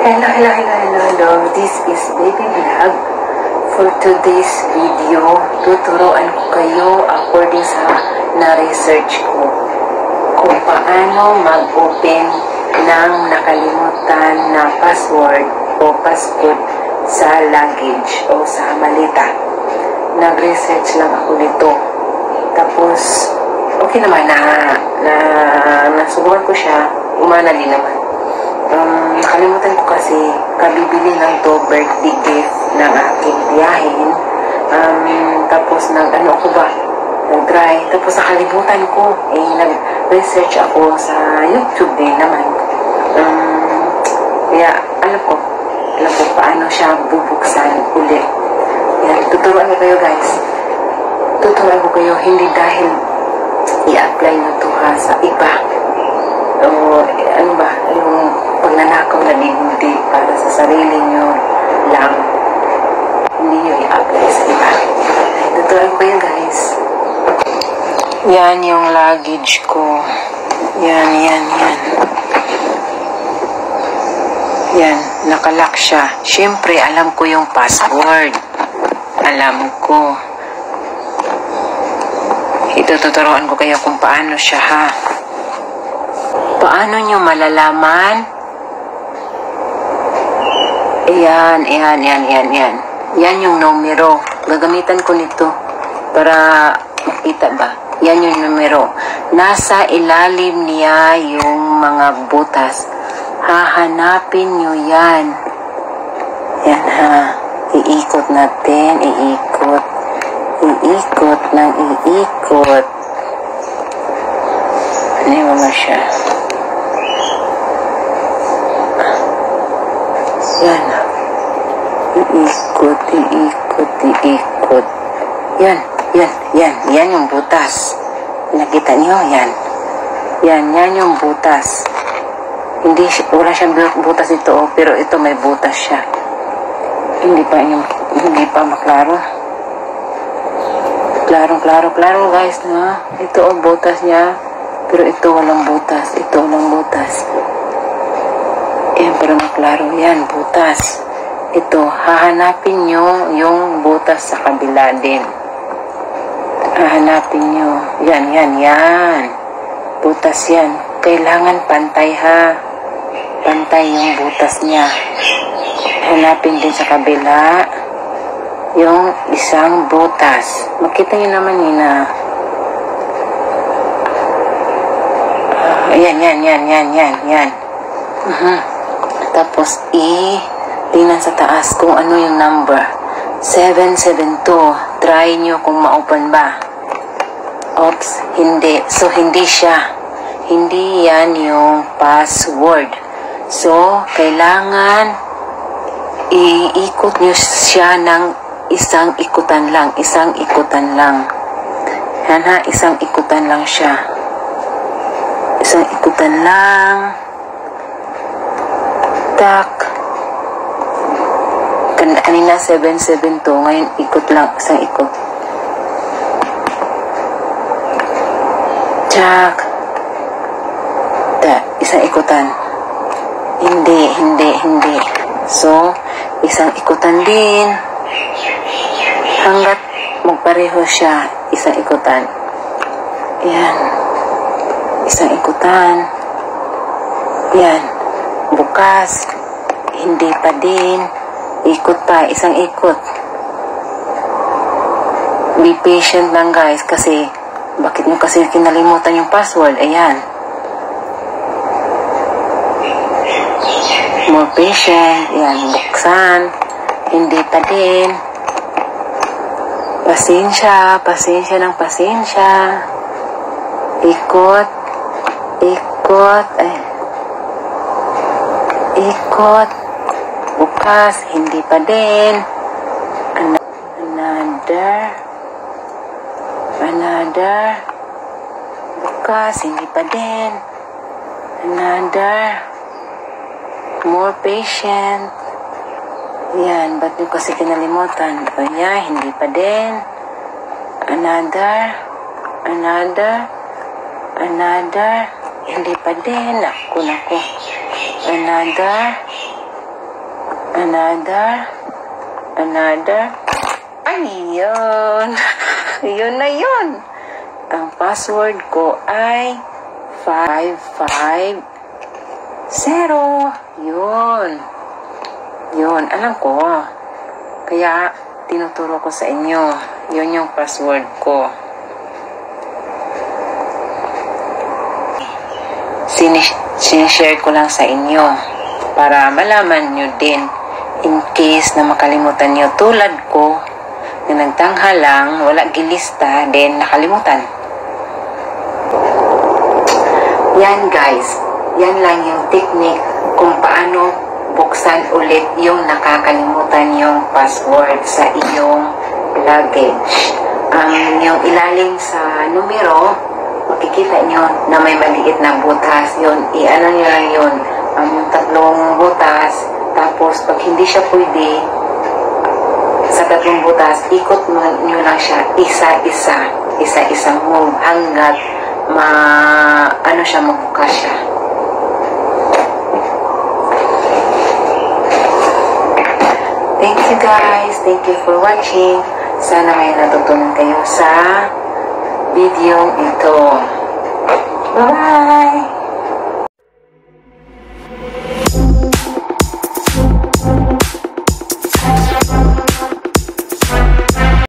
Hello. This is Baby Vlog. For today's video, tuturuan ko kayo according sa na-research ko kung paano mag-open ng nakalimutan na password o passcode sa luggage o sa malita. Nag-research lang ako nito. Tapos, okay naman nasubukan ko siya, umana din naman. Nakalimutan ko kasi kabibili ng to birthday gift ng aking biyahin. Tapos nag-try. Tapos nakalimutan ko. Nag-research ako sa YouTube din naman. Kaya alam ko paano siya bubuksan ulit. Yan, tuturuan ko kayo guys. Tuturuan ko kayo hindi dahil i-apply na to sa iba. Yung pagnanakaw na hindi para sa sarili nyo lang, hindi nyo i-apply sa iba. Tuturuan ko yun guys. Yan yung luggage ko. Yan. Yan, nakalock siya. Siyempre, alam ko yung password. Alam ko. Itututuruan ko kayo kung paano siya ha. Paano nyo malalaman? Yan. Yan yung numero. Gagamitan ko nito para makita ba? Yan yung numero. Nasa ilalim niya yung mga butas. Hahanapin nyo yan. Yan ha. Iikot natin. Iikot ng iikot. Ano mo siya? Yan. Iikot. Yan yung butas. Nakita niyo? Yan yung butas. Wala siyang butas ito, pero ito may butas siya. Hindi pa maklaro. Klaro guys, na. Ito ang butas niya, pero ito walang butas. Yan, para maklaro. Yan, butas. Ito, hahanapin nyo yung butas sa kabila din. Hahanapin nyo. Yan. Butas yan. Kailangan pantay ha. Pantay yung butas niya. Hanapin din sa kabila yung isang butas. Makita nyo naman yun na. Yan. Tapos tingnan sa taas kung ano yung number. 772. Try nyo kung ma-open ba. Oops, hindi. So, hindi siya. Hindi yan yung password. So, kailangan iikot nyo siya ng isang ikutan lang. Yan ha, isang ikutan lang siya. Isang ikutan lang. Tak. Kanina 772. Ngayon ikot lang. Isang ikot. Tak. Isang ikutan. Hindi. So, isang ikutan din. Hanggat magpareho siya, isang ikutan. Yan. Isang ikutan. Yan. Bukas. Hindi pa din. Ikot pa. Isang ikot. Be patient lang guys kasi bakit nyo kasi kinalimutan yung password? Ayan. More patient. Yan. Buksan. Hindi pa din. Pasensya ng pasensya. Ikot. Bukas, hindi pa din. Another. Bukas, hindi pa din. Another. More patient. Yan, ba't nyo kasi kinalimutan? Yan, hindi pa din. Another. Hindi pa din. Naku. Another. Another. Ayun. Yun na yun. Ang password ko ay 550. Yun, alam ko. Kaya, tinuturo ko sa inyo. Yun yung password ko. Sinishare ko lang sa inyo para malaman nyo din in case na makalimutan nyo tulad ko na nagtangha lang, wala gilista, then nakalimutan. Yan guys, yan lang yung technique kung paano buksan ulit yung nakakalimutan yung password sa iyong luggage. Ang yung ilalim sa numero, makikita nyo na may maliit na butas. Yun, i-ano nyo lang yun. Yung tatlong butas. Tapos, pag hindi siya pwede, sa tatlong butas, ikot nyo lang siya isa-isa. Isa-isang move hanggat magbukas siya. Thank you guys. Thank you for watching. Sana may natutunan kayo sa video ito. Bye-bye!